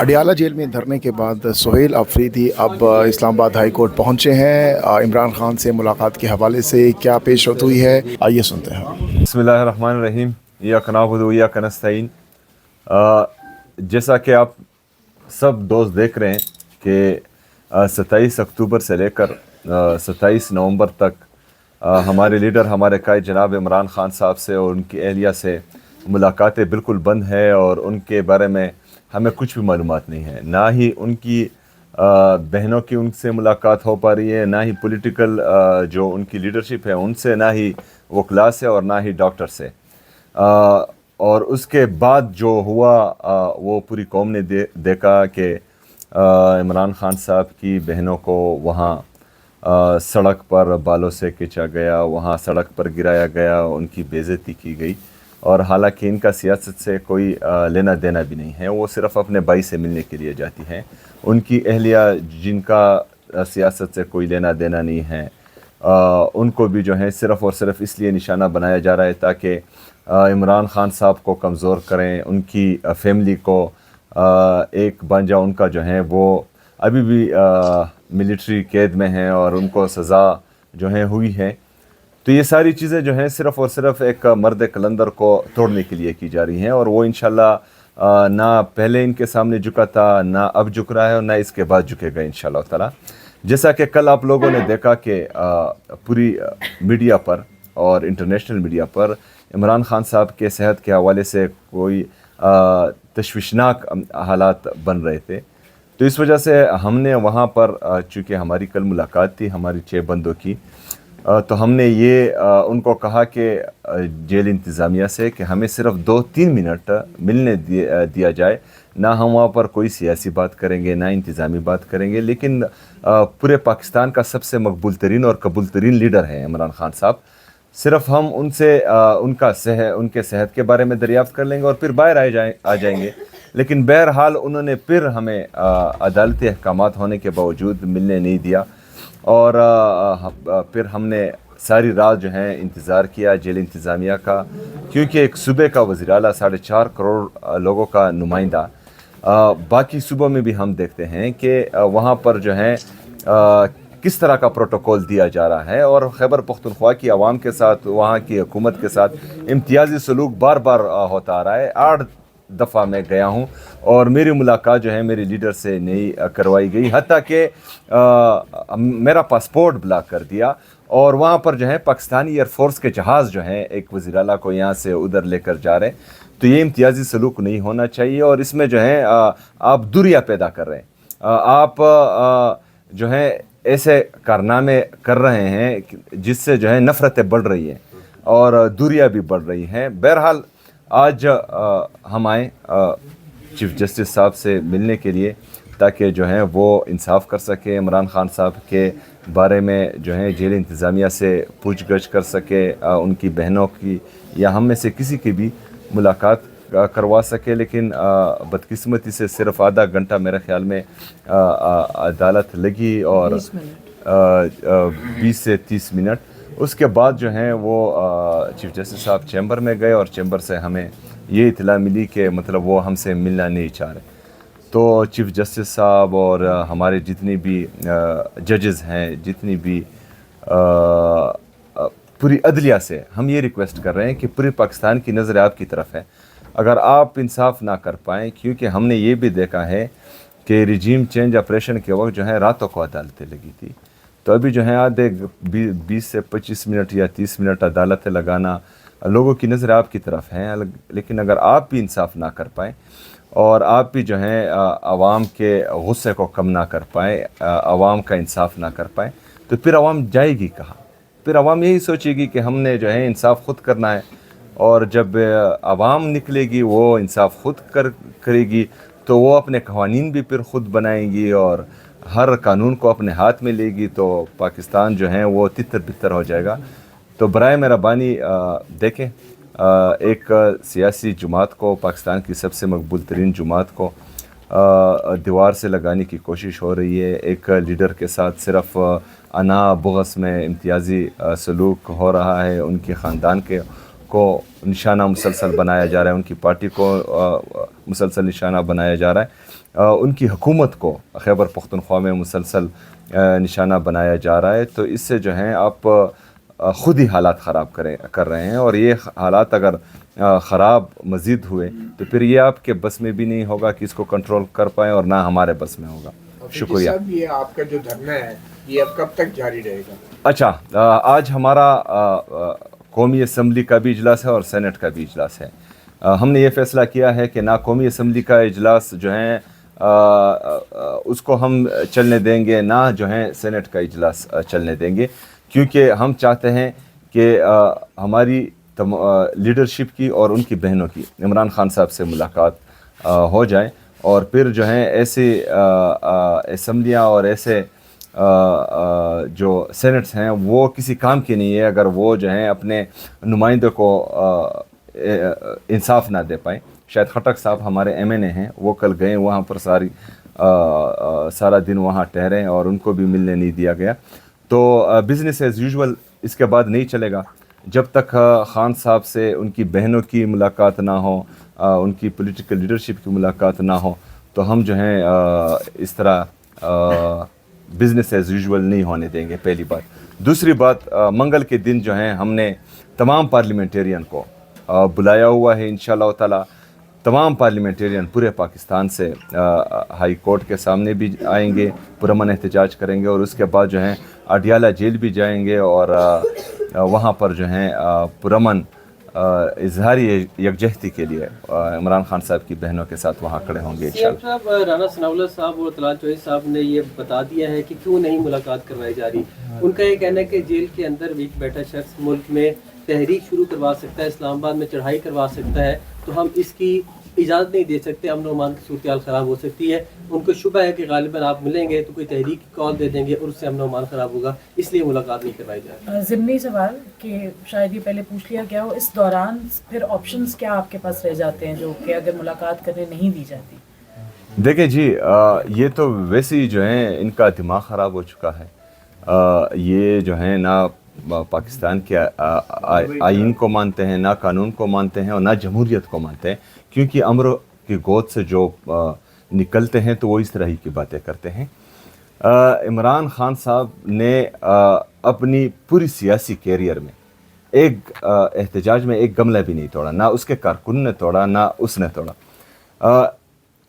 Adiala jail में धरने के बाद सुहेल अफरीदी अब इस्लामाबाद हाई कोर्ट पहुंचे हैं। इमरान खान से मुलाकात के हवाले से क्या पेश हुई है, आइए सुनते हैं। बिस्मिल्लाहिर्रहमानिर्रहीम, इय्याका नअबुदु व इय्याका नस्तईन। जैसा कि आप सब दोस्त देख रहे हैं कि 27 अक्टूबर से लेकर 27 नवंबर तक हमारे लीडर, हमारे कायद जनाब इमरान खान साहब से और उनकी अहलिया से मुलाकातें बिल्कुल बंद है और उनके बारे में हमें कुछ भी मालूमात नहीं है। ना ही उनकी बहनों की उनसे मुलाकात हो पा रही है, ना ही पॉलिटिकल जो उनकी लीडरशिप है उनसे, ना ही वकला से और ना ही डॉक्टर से। और उसके बाद जो हुआ वो पूरी कौम ने देखा कि इमरान खान साहब की बहनों को वहाँ सड़क पर बालों से खींचा गया, वहाँ सड़क पर गिराया गया, उनकी बेइज्जती की गई। और हालांकि इनका सियासत से कोई लेना देना भी नहीं है, वो सिर्फ़ अपने भाई से मिलने के लिए जाती हैं। उनकी अहलिया जिनका सियासत से कोई लेना देना नहीं है, उनको भी जो है सिर्फ़ और सिर्फ इसलिए निशाना बनाया जा रहा है ताकि इमरान खान साहब को कमज़ोर करें, उनकी फैमिली को एक बांजा उनका जो है वो अभी भी मिलिट्री कैद में है और उनको सज़ा जो है हुई है। तो ये सारी चीज़ें जो हैं सिर्फ़ और सिर्फ एक मर्द कलंदर को तोड़ने के लिए की जा रही हैं और वो इंशाल्लाह ना पहले इनके सामने झुका था, ना अब झुक रहा है और ना इसके बाद झुकेगा इंशाल्लाह ताला। जैसा कि कल आप लोगों ने देखा कि पूरी मीडिया पर और इंटरनेशनल मीडिया पर इमरान खान साहब के सेहत के हवाले से कोई तशवीशनाक हालात बन रहे थे। तो इस वजह से हमने वहाँ पर चूँकि हमारी कल मुलाकात थी हमारी 6 बंदों की, तो हमने ये उनको कहा कि जेल इंतज़ामिया से कि हमें सिर्फ 2-3 मिनट मिलने दिया जाए। ना हम वहाँ पर कोई सियासी बात करेंगे, ना इंतज़ामी बात करेंगे, लेकिन पूरे पाकिस्तान का सबसे मकबूल तरीन और कबूल तरीन लीडर हैं इमरान खान साहब। सिर्फ हम उनसे उनके सेहत के बारे में दरियाफ़्त कर लेंगे और फिर बाहर आ जाएंगे। लेकिन बहरहाल उन्होंने फिर हमें अदालती अहकामात होने के बावजूद मिलने नहीं दिया और फिर हमने सारी रात जो है इंतज़ार किया जेल इंतज़ामिया का, क्योंकि एक सूबे का वज़ीर आला 4.5 करोड़ लोगों का नुमाइंदा, बाकी सूबों में भी हम देखते हैं कि वहाँ पर जो है किस तरह का प्रोटोकॉल दिया जा रहा है और खैबर पख्तूनख्वा की आवाम के साथ, वहाँ की हुकूमत के साथ इम्तियाज़ी सलूक बार बार होता आ रहा है। 8 दफ़ा मैं गया हूँ और मेरी मुलाकात जो है मेरे लीडर से नहीं करवाई गई, हत्ता कि मेरा पासपोर्ट ब्लॉक कर दिया। और वहाँ पर जो है पाकिस्तानी एयरफोर्स के जहाज़ जो हैं एक वज़ीर आला को यहाँ से उधर लेकर जा रहे हैं। तो ये इम्तियाज़ी सलूक नहीं होना चाहिए और इसमें जो है आप दूरियाँ पैदा कर रहे हैं। आप जो है ऐसे कारनामे कर रहे हैं जिससे जो है नफ़रतें बढ़ रही हैं और दूरियाँ भी बढ़ रही हैं। बहरहाल आज हम आए चीफ जस्टिस साहब से मिलने के लिए ताकि जो है वो इंसाफ कर सके, इमरान खान साहब के बारे में जो है जेल इंतज़ामिया से पूछ गछ कर सके, उनकी बहनों की या हम में से किसी की भी मुलाकात करवा सके। लेकिन बदकिस्मती से सिर्फ आधा घंटा मेरे ख्याल में अदालत लगी और 20 से 30 मिनट। उसके बाद जो हैं वो चीफ जस्टिस साहब चैम्बर में गए और चैम्बर से हमें ये इतला मिली कि मतलब वो हमसे मिलना नहीं चाह रहे। तो चीफ जस्टिस साहब और हमारे जितनी भी जजेस हैं, जितनी भी पूरी अदलिया से हम ये रिक्वेस्ट कर रहे हैं कि पूरे पाकिस्तान की नज़र आपकी तरफ है। अगर आप इंसाफ ना कर पाएँ, क्योंकि हमने ये भी देखा है कि रिजीम चेंज ऑपरेशन के वक्त जो है रातों को अदालतें लगी थी, तो अभी जो है आधे 20 से 25 मिनट या 30 मिनट अदालतें लगाना लोगों की नज़र आपकी तरफ है। लेकिन अगर आप भी इंसाफ ना कर पाएँ और आप भी जो है आवाम के गुस्से को कम ना कर पाएँ, आवाम का इंसाफ ना कर पाएँ, तो फिर आवाम जाएगी कहाँ? फिर आवाम यही सोचेगी कि हमने जो है इंसाफ ख़ुद करना है और जब आवाम निकलेगी वो इंसाफ ख़ुद करेगी तो वो अपने कवानीन भी फिर ख़ुद बनाएंगी और हर कानून को अपने हाथ में लेगी, तो पाकिस्तान जो है वो तितर बितर हो जाएगा। तो बराए मेहरबानी देखें, एक सियासी जुमात को, पाकिस्तान की सबसे मकबूल तरीन जुमात को दीवार से लगाने की कोशिश हो रही है। एक लीडर के साथ सिर्फ अना बुग़्ज़ में इम्तियाज़ी सलूक हो रहा है, उनके ख़ानदान के کو निशाना मुसलसल बनाया जा रहा है, उनकी पार्टी को मुसलसल निशाना बनाया जा रहा है, उनकी हुकूमत को खैबर पख्तूनख्वा में मुसलसल निशाना बनाया जा रहा है। तो इससे जो है आप ख़ुद ही हालात ख़राब कर रहे हैं, और ये हालात अगर ख़राब मज़ीद हुए तो फिर ये आपके बस में भी नहीं होगा कि इसको कंट्रोल कर पाएँ, और ना हमारे बस में होगा। शुक्रिया। ये आपका जो धरना है ये अब कब तक जारी रहेगा? अच्छा, आज हमारा कौमी असम्बली का भी इजलास है और सेनेट का भी इजलास है। हमने ये फ़ैसला किया है कि ना कौमी असम्बली का इजलास जो है उसको हम चलने देंगे, ना जो है सेनेट का इजलास चलने देंगे, क्योंकि हम चाहते हैं कि हमारी लीडरशिप की और उनकी बहनों की इमरान खान साहब से मुलाकात हो जाए, और फिर जो है ऐसी असम्बलियाँ और ऐसे जो सेनेट्स हैं वो किसी काम की नहीं है अगर वो जो है अपने नुमाइंदों को इंसाफ ना दे पाए। शायद खटक साहब हमारे MNA हैं, वो कल गए वहाँ पर सारा दिन वहाँ ठहरे और उनको भी मिलने नहीं दिया गया। तो बिज़नेस एज़ यूजुअल इसके बाद नहीं चलेगा जब तक खान साहब से उनकी बहनों की मुलाकात ना हो, उनकी पॉलिटिकल लीडरशिप की मुलाकात ना हो, तो हम जो हैं इस तरह बिज़नेस एज़ यूजुअल नहीं होने देंगे, पहली बात। दूसरी बात, मंगल के दिन जो है हमने तमाम पार्लियामेंटेरियन को बुलाया हुआ है। इंशाअल्लाह ताला तमाम पार्लियामेंटेरियन पूरे पाकिस्तान से हाई कोर्ट के सामने भी आएंगे, पुरअमन एहतजाज करेंगे, और उसके बाद जो है अडियाला जेल भी जाएंगे, और वहाँ पर जो है पुरअमन इजहारी यकजहती के लिए इमरान खान साहब की बहनों के साथ वहाँ खड़े होंगे इंशाअल्लाह। साहब, राना सनाउल्लाह साहब और तलाल चौधरी साहब ने ये बता दिया है कि क्यों नहीं मुलाकात करवाई जा रही। उनका ये कहना है कि जेल के अंदर बैठा शख्स मुल्क में तहरीक शुरू करवा सकता है, इस्लामाबाद में चढ़ाई करवा सकता है, तो हम इसकी इजाज़त नहीं दे सकते, अमन अमान की सूरत ख़राब हो सकती है। उनको शुबह है कि गालिबन आप मिलेंगे तो कोई तहरीक की कॉल दे देंगे और उससे अमन अमान ख़राब होगा, इसलिए मुलाकात नहीं करवाई जाए। ज़िमनी सवाल कि शायद ये पहले पूछ लिया गया हो, इस दौरान फिर ऑप्शंस क्या आपके पास रह जाते हैं जो कि अगर मुलाकात करने नहीं दी जाती? देखिए जी, ये तो वैसे ही जो है इनका दिमाग ख़राब हो चुका है। ये जो है ना पाकिस्तान के आइन को मानते हैं, ना कानून को मानते हैं, और ना जमहूरियत को मानते हैं, क्योंकि अमर की गोद से जो निकलते हैं तो वो इस तरह ही की बातें करते हैं। इमरान खान साहब ने अपनी पूरी सियासी कैरियर में एक एहतजाज में एक गमला भी नहीं तोड़ा, ना उसके कारकुन ने तोड़ा, ना उसने तोड़ा।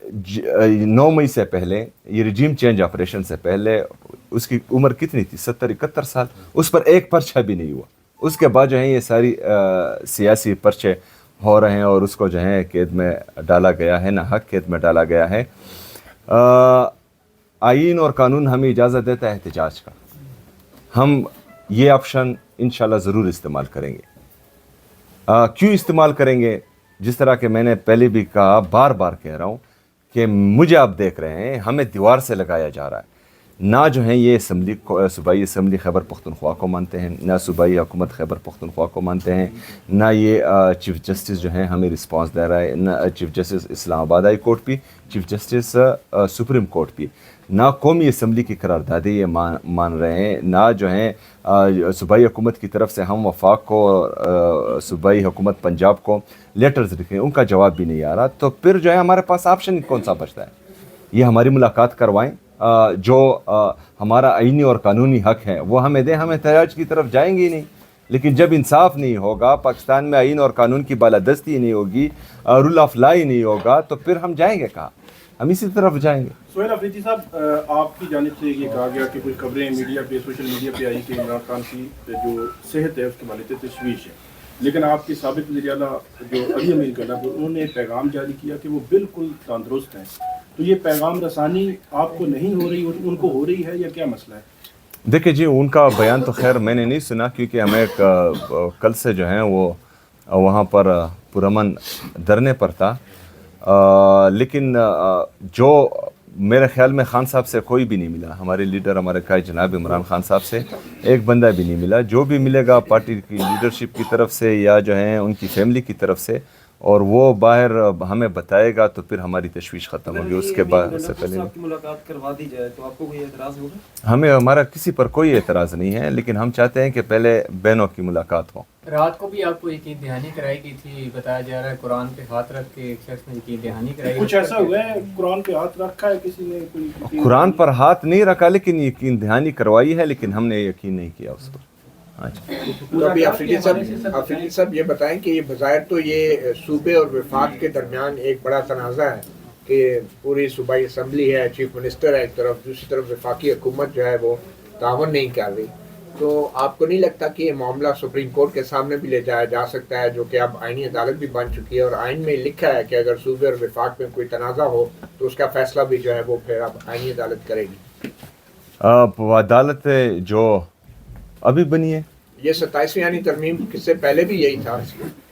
9 मई से पहले, ये रिजीम चेंज ऑपरेशन से पहले उसकी उम्र कितनी थी? 70-71 साल। उस पर एक पर्चा भी नहीं हुआ। उसके बाद जो है ये सारी सियासी पर्चे हो रहे हैं और उसको जो है कैद में डाला गया है, ना हक कैद में डाला गया है। आइन और कानून हमें इजाज़त देता है एहतजाज का, हम ये ऑप्शन इंशाल्लाह ज़रूर इस्तेमाल करेंगे। क्यों इस्तेमाल करेंगे? जिस तरह के मैंने पहले भी कहा, बार बार कह रहा हूँ कि मुझे आप देख रहे हैं, हमें दीवार से लगाया जा रहा है। ना जो है ये असम्बली सूबाई असम्बली खैबर पख्तूनख्वा को मानते हैं, ना सूबाई हुकूमत खैबर पख्तूनख्वा को मानते हैं, ना ये चीफ़ जस्टिस जो है हमें रिस्पांस दे रहा है, ना chief justice Islamabad high court भी, चीफ़ जस्टिस सुप्रीम कोर्ट भी, ना कौमी असम्बली की करारदादी ये मान रहे हैं, ना जो है सूबाई हुकूमत की तरफ से हम वफाक को, सूबाई हुकूमत पंजाब को लेटर्स लिखे, उनका जवाब भी नहीं आ रहा। तो फिर जो है हमारे पास ऑप्शन कौन सा बचता है? ये हमारी मुलाकात करवाएं, जो हमारा आईनी और कानूनी हक है वो हमें दें, हम एहतजाज की तरफ जाएंगे ही नहीं। लेकिन जब इंसाफ नहीं होगा, पाकिस्तान में आईन और कानून की बालादस्ती नहीं होगी, रूल ऑफ लॉ ही नहीं होगा, तो फिर हम जाएंगे कहाँ? हम इसी तरफ जाएंगे। सोहेल अफरीदी साहब, आपकी जानिब से ये कहा गया कि कुछ खबरें मीडिया पे, सोशल मीडिया पे आई कि इमरान खान की जो सेहत है उसके बारे में तशवीश है, लेकिन आपके साबिक वज़ीर आला जो अली अमीर गल्ला, उन्होंने एक पैगाम जारी किया कि वो बिल्कुल तंदुरुस्त हैं। तो ये पैगाम रसानी आपको नहीं हो रही, उनको हो रही है, या क्या मसला है? देखिए जी, उनका बयान तो खैर मैंने नहीं सुना, क्योंकि हमें कल से जो है वो वहाँ पर पुरअमन धरने पर था। लेकिन जो मेरे ख्याल में खान साहब से कोई भी नहीं मिला, हमारे लीडर हमारे कायद जनाब इमरान खान साहब से एक बंदा भी नहीं मिला। जो भी मिलेगा पार्टी की लीडरशिप की तरफ से या जो है उनकी फैमिली की तरफ से, اور وہ باہر ہمیں بتائے گا تو پھر ہماری تشویش ختم ہوگی. اس کے بعد سے پہلے صاحب کی ملاقات کروا دی جائے تو آپ کو کوئی اعتراض ہوگا؟ ہمیں ہمارا کسی پر کوئی اعتراض نہیں ہے, لیکن ہم چاہتے ہیں کہ پہلے بہنوں کی ملاقات ہو. رات کو بھی آپ کو یقین دہانی کرائی گئی تھی, بتایا جا رہا ہے قرآن پہ ہاتھ رکھ کے ایک شخص نے یقین دہانی کرائی. کچھ ایسا ہوا ہے قرآن پہ ہاتھ رکھا ہے کسی نے؟ کوئی قرآن پر ہاتھ نہیں رکھا لیکن یقین دہانی کروائی ہے, لیکن ہم نے یقین نہیں کیا اس پر. تو ابھی آفریدی صاحب یہ بتائیں کہ یہ بظاہر تو یہ صوبے اور وفاق کے درمیان ایک بڑا تنازع ہے کہ پوری صوبائی اسمبلی ہے, چیف منسٹر ہے ایک طرف, دوسری طرف وفاقی حکومت جو ہے وہ تعاون نہیں کر رہی. تو آپ کو نہیں لگتا کہ یہ معاملہ سپریم کورٹ کے سامنے بھی لے جایا جا سکتا ہے, جو کہ اب آئینی عدالت بھی بن چکی ہے, اور آئین میں لکھا ہے کہ اگر صوبے اور وفاق میں کوئی تنازع ہو تو اس کا فیصلہ بھی جو ہے وہ پھر اب آئینی عدالت کرے گی؟ عدالت جو ابھی بنی ہے, یہ 27ویں یعنی ترمیم کس سے پہلے بھی یہی تھا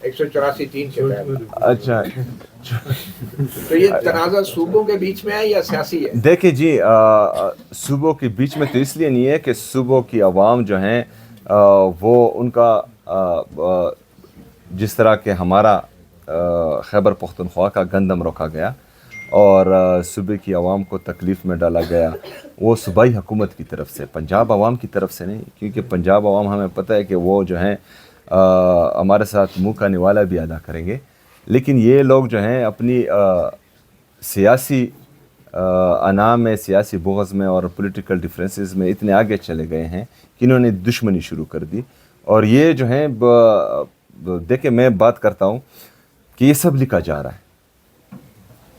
184(3) کے تحت. اچھا تو یہ تنازع صوبوں کے بیچ میں ہے یا سیاسی ہے؟ دیکھیں جی, صوبوں کے بیچ میں تو اس لیے نہیں ہے کہ صوبوں کی عوام جو ہیں وہ ان کا جس طرح کہ ہمارا خیبر پختونخوا کا گندم روکا گیا اور صوبے کی عوام کو تکلیف میں ڈالا گیا, وہ صوبائی حکومت کی طرف سے, پنجاب عوام کی طرف سے نہیں, کیونکہ پنجاب عوام ہمیں پتہ ہے کہ وہ جو ہیں ہمارے ساتھ منہ کا نوالا بھی ادا کریں گے. لیکن یہ لوگ جو ہیں اپنی سیاسی انا میں, سیاسی بغض میں اور پولیٹیکل ڈفرینسز میں اتنے آگے چلے گئے ہیں کہ انہوں نے دشمنی شروع کر دی. اور یہ جو ہیں دیکھیں میں بات کرتا ہوں کہ یہ سب لکھا جا رہا ہے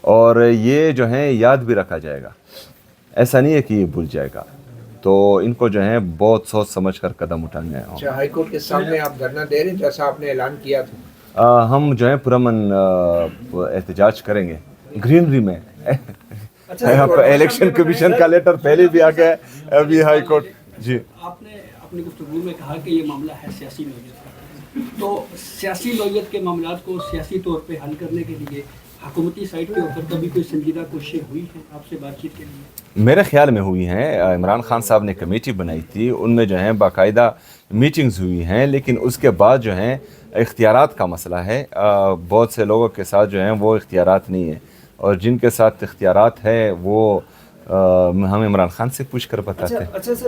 اور یہ جو ہیں یاد بھی رکھا جائے گا, ایسا نہیں ہے کہ یہ بھول جائے گا. تو ان کو جو ہیں بہت سوچ سمجھ کر قدم اٹھانے ہیں. اچھا, ہائی کورٹ کے سامنے آپ دھرنا دے رہے ہیں جیسا آپ نے اعلان کیا تھا؟ ہم جو ہیں پرامن احتجاج کریں گے گرینری میں. الیکشن کمیشن کا لیٹر پہلے بھی آ گیا ہے, ابھی ہائی کورٹ. جی, آپ نے اپنی گفتگو میں کہا کہ یہ معاملہ ہے سیاسی نوعیت کا, تو سیاسی نوعیت کے معاملات کو سیاسی طور پہ حل کرنے کے لیے حکومتی سائٹ کے اوپر کبھی کوئی سنجیدہ کوششیں ہوئی ہیں آپ سے بات چیت کے لیے؟ میرے خیال میں ہوئی ہیں. عمران خان صاحب نے کمیٹی بنائی تھی, ان میں جو ہیں باقاعدہ میٹنگز ہوئی ہیں, لیکن اس کے بعد جو ہیں اختیارات کا مسئلہ ہے. بہت سے لوگوں کے ساتھ جو ہیں وہ اختیارات نہیں ہیں, اور جن کے ساتھ اختیارات ہے وہ ہم عمران خان سے پوچھ کر بتاتے ہیں. اچھا سر